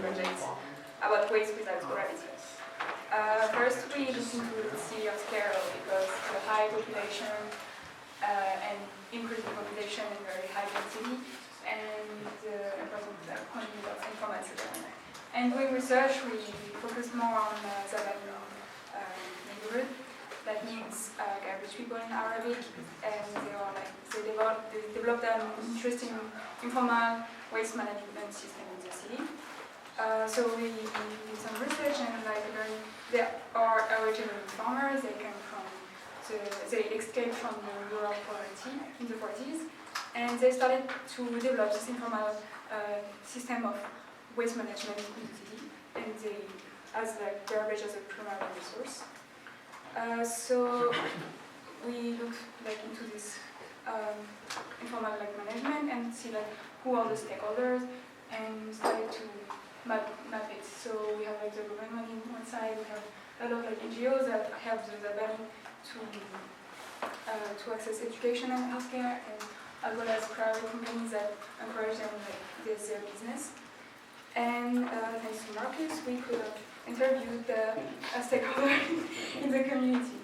project about waste without gravity. First, we looked into the city of Cairo because the high population and increasing population and very high density, and the important quantity of informal settlement. And doing research, we focused more on Zabaleen neighborhood. That means garbage people in Arabic, and they developed an interesting informal waste management system in the city. So we did some research and learned they are originally farmers. They escaped from the rural poverty in the 40s, and they started to develop this informal system of waste management in the city, and they as garbage as a primary resource. So we looked into this informal management and see who are the stakeholders, and started to map it. So we have the government on one side, we have a lot of NGOs that help the Zabaleen to access education and healthcare, and as well as private companies that encourage them their business. And thanks to Marcus, we could have interviewed the stakeholders in the community,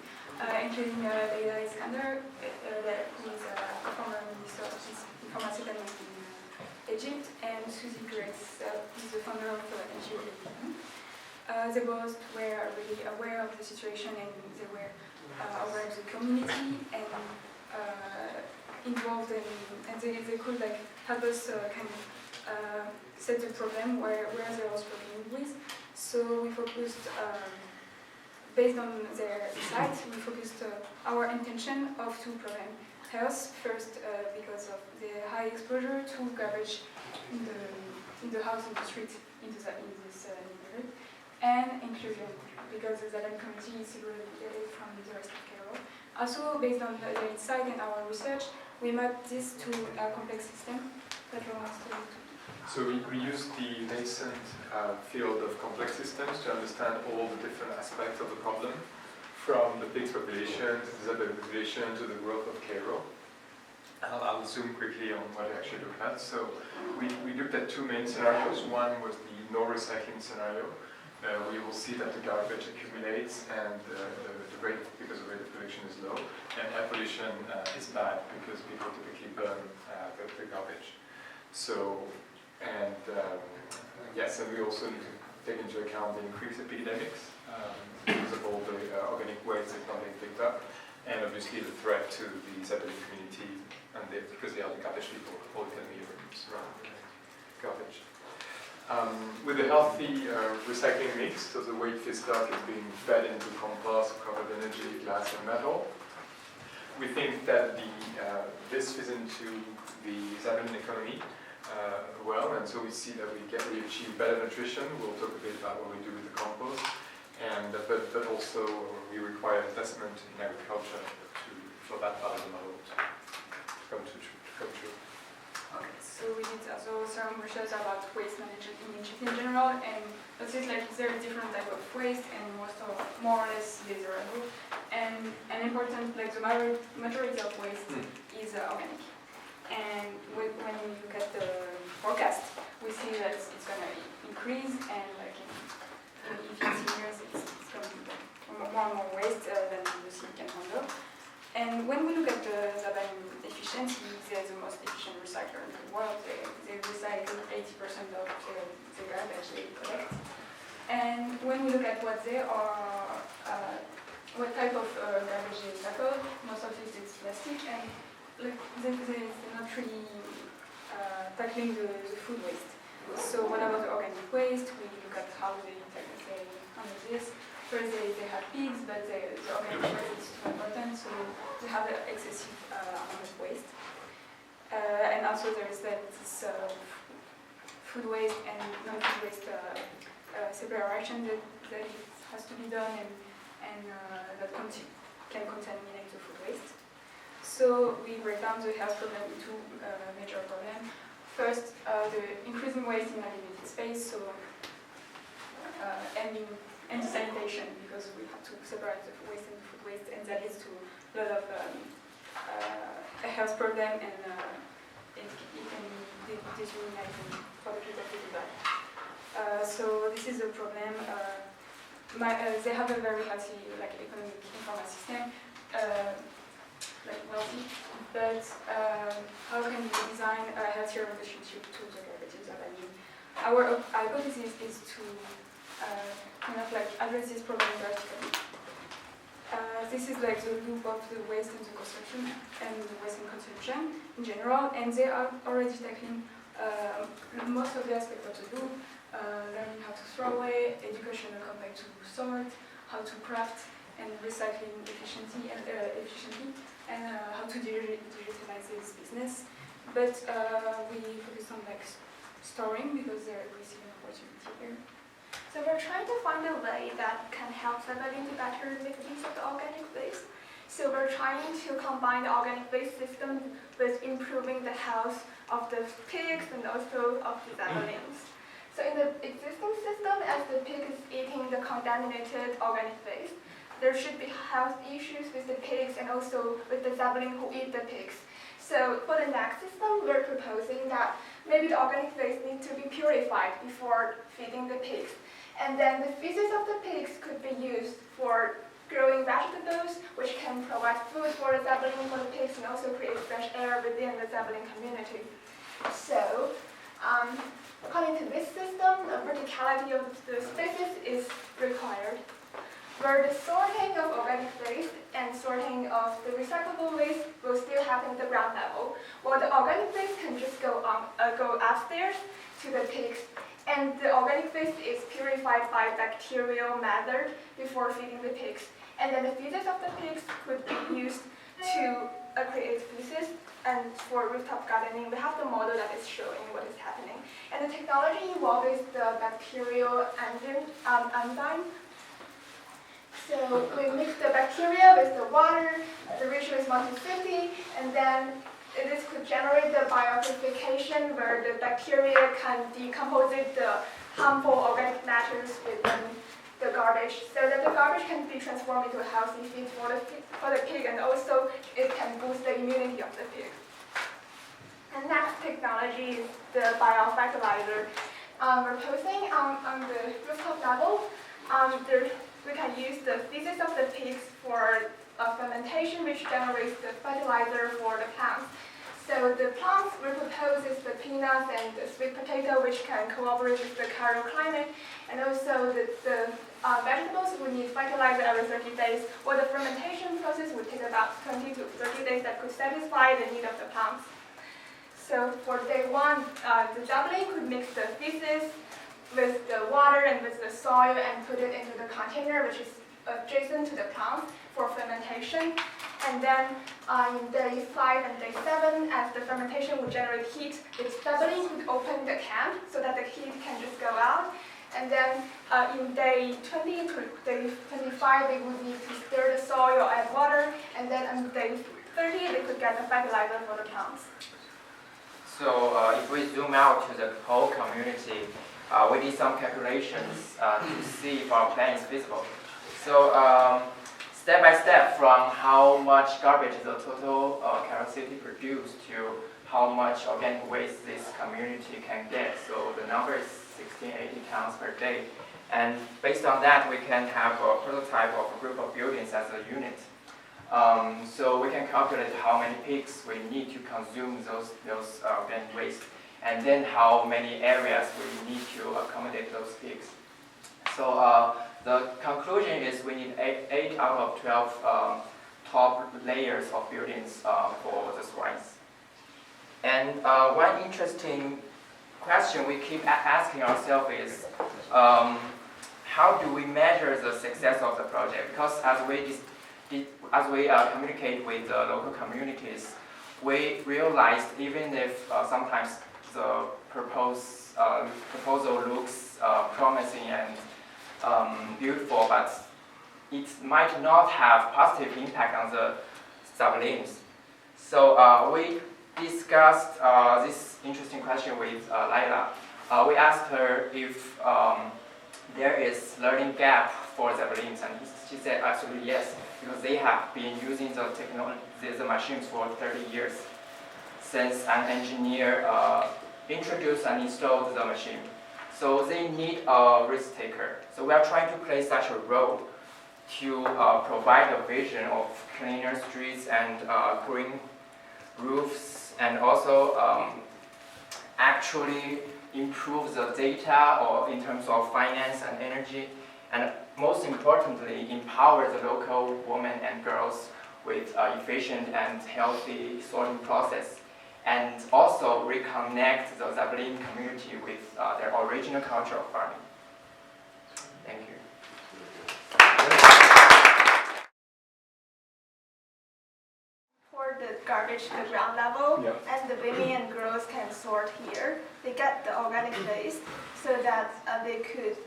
including Leila Iskander, who is a former minister of informal settlement in Egypt, and Susie Grace, who is the founder of NGO. They both were really aware of the situation, and they were aware of the community and involved and they could help us set the problem where they were struggling with. So we focused, based on their insights, we focused our intention of two problems. Health, first because of the high exposure to garbage in the house, in the street, in this neighborhood, and inclusion, because the Zabaleen community is segregated from the rest of Cairo. Also, based on the insight and our research, we mapped this to a complex system that Laurent wants to. So we used the nascent field of complex systems to understand all the different aspects of the problem, from the pig's population to the Zabaleen population to the growth of Cairo. I'll zoom quickly on what I actually looked at. So we looked at two main scenarios. One was the no recycling scenario. We will see that the garbage accumulates, and the rate, because the rate of production is low, and air pollution is bad because people typically burn the garbage. So, and yes, and we also need to take into account the increased epidemics because of all the organic waste that's not being picked up, and obviously the threat to the Zabaleen community, and because they are the garbage people, all can be around garbage. With a healthy recycling mix, so the waste feedstock is being fed into compost, covered energy, glass, and metal. We think that this fits into the Zabaleen economy well, and so we see that we achieve better nutrition. We'll talk a bit about what we do with the compost, and but also we require investment in agriculture for that part of the model to come true. Okay, so we did also some research about waste management in Egypt in general, and noticed there are different types of waste, and more or less desirable. And an important, the majority of waste is organic. And when we look at the forecast, we see that it's going to increase, and in 15 years, it's going to be more and more waste than the city can handle. And when we look at the Zabaleen efficiency, they're the most efficient recycler in the world. They recycle 80% of the garbage they collect. And when we look at what they are, what type of garbage they tackle, most of it is plastic, and they're not really tackling the food waste. So what about the organic waste? We look at how they handle this. First, they have pigs, but the organic waste is too important, so they have an excessive amount of waste. And also there is this food waste and non-food waste separation that has to be done, and that can contaminate the food waste. So we break down the health problem into major problems. First, the increasing waste in a limited space, so and sanitation, because we have to separate the waste and the food waste, and that leads to a lot of a health problem, and it can be dehumanizing for the people to do that. So this is a problem. They have a very healthy economic informal system, wealthy, but how can we design a healthier relationship to the garbage in Zabaleen? Our hypothesis is to address this problem vertically. This is the loop of the waste and the consumption and the waste and consumption in general, and they are already tackling most of the aspects of the loop, learning how to throw away, educational compact to sort, how to craft and recycling efficiently, and how to digitalize this business. But we focus on storing because we see an opportunity here. So we're trying to find a way that can help Zabaleen to better make use of the organic waste. So we're trying to combine the organic waste system with improving the health of the pigs and also of the Zabaleens. So in the existing system, as the pig is eating the contaminated organic waste, there should be health issues with the pigs and also with the Zabaleen who eat the pigs. So for the next system, we're proposing that maybe the organic waste needs to be purified before feeding the pigs. And then the feces of the pigs could be used for growing vegetables, which can provide food for the Zabaleen for the pigs and also create fresh air within the Zabaleen community. So, according to this system, the verticality of the species is required, where the sorting of organic waste and sorting of the recyclable waste will still happen at the ground level, while the organic waste can just go upstairs to the pigs. And the organic waste is purified by bacterial method before feeding the pigs. And then the feces of the pigs could be used to create feces. And for rooftop gardening, we have the model that is showing what is happening. And the technology involves the bacterial enzyme. So we mix the bacteria with the water, the ratio is 1:50, and then this could generate the biopurification where the bacteria can decompose the harmful organic matters within the garbage, so that the garbage can be transformed into a healthy feed for the pig, and also it can boost the immunity of the pig. And next technology is the biofertilizer. We're posing on the rooftop level. We can use the feces of the pigs for fermentation, which generates the fertilizer for the plants. So the plants we propose is the peanuts and the sweet potato, which can cooperate with the Cairo climate, and also the vegetables we need fertilizer every 30 days, while the fermentation process would take about 20 to 30 days that could satisfy the need of the plants. So for day one, the Zabaleen could mix the feces with the water and with the soil and put it into the container, which is adjacent to the plant for fermentation. And then in day 5 and day 7, as the fermentation would generate heat, the Zabaleen could open the can so that the heat can just go out. And then in day 20 to day 25, they would need to stir the soil, add water, and then on day 30, they could get the fertilizer for the plants. So if we zoom out to the whole community, we did some calculations to see if our plan is feasible. So step by step, from how much garbage the total Cairo city produced to how much organic waste this community can get. So the number is 1680 tons per day. And based on that, we can have a prototype of a group of buildings as a unit. So we can calculate how many pigs we need to consume those organic waste, and then how many areas we need to accommodate those pigs. So the conclusion is we need 8 out of 12 top layers of buildings for the swines. And one interesting question we keep asking ourselves is, how do we measure the success of the project? Because as we communicate with the local communities, we realized even if sometimes the proposal looks promising and beautiful, but it might not have positive impact on the Zabaleens. So we discussed this interesting question with Laila. We asked her if there is learning gap for Zabaleens, and she said absolutely yes, because they have been using the technology, the machines for 30 years since an engineer introduced and installed the machine. So they need a risk taker. So we are trying to play such a role to provide a vision of cleaner streets and green roofs, and also actually improve the data or in terms of finance and energy, and most importantly, empower the local women and girls with efficient and healthy sorting process, and also reconnect the Zabaleen community with their original culture of farming. Thank you. Pour the garbage to the ground level, Yeah. and the women and girls can sort here. They get the organic waste so that they could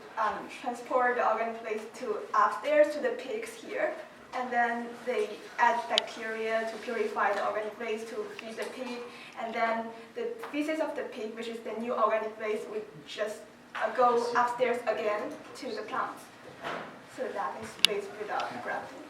transport the organic waste to upstairs to the pigs here. And then they add bacteria to purify the organic waste to feed the pig. And then the feces of the pig, which is the new organic waste, would just go upstairs again to the plants. So that is waste without grafting.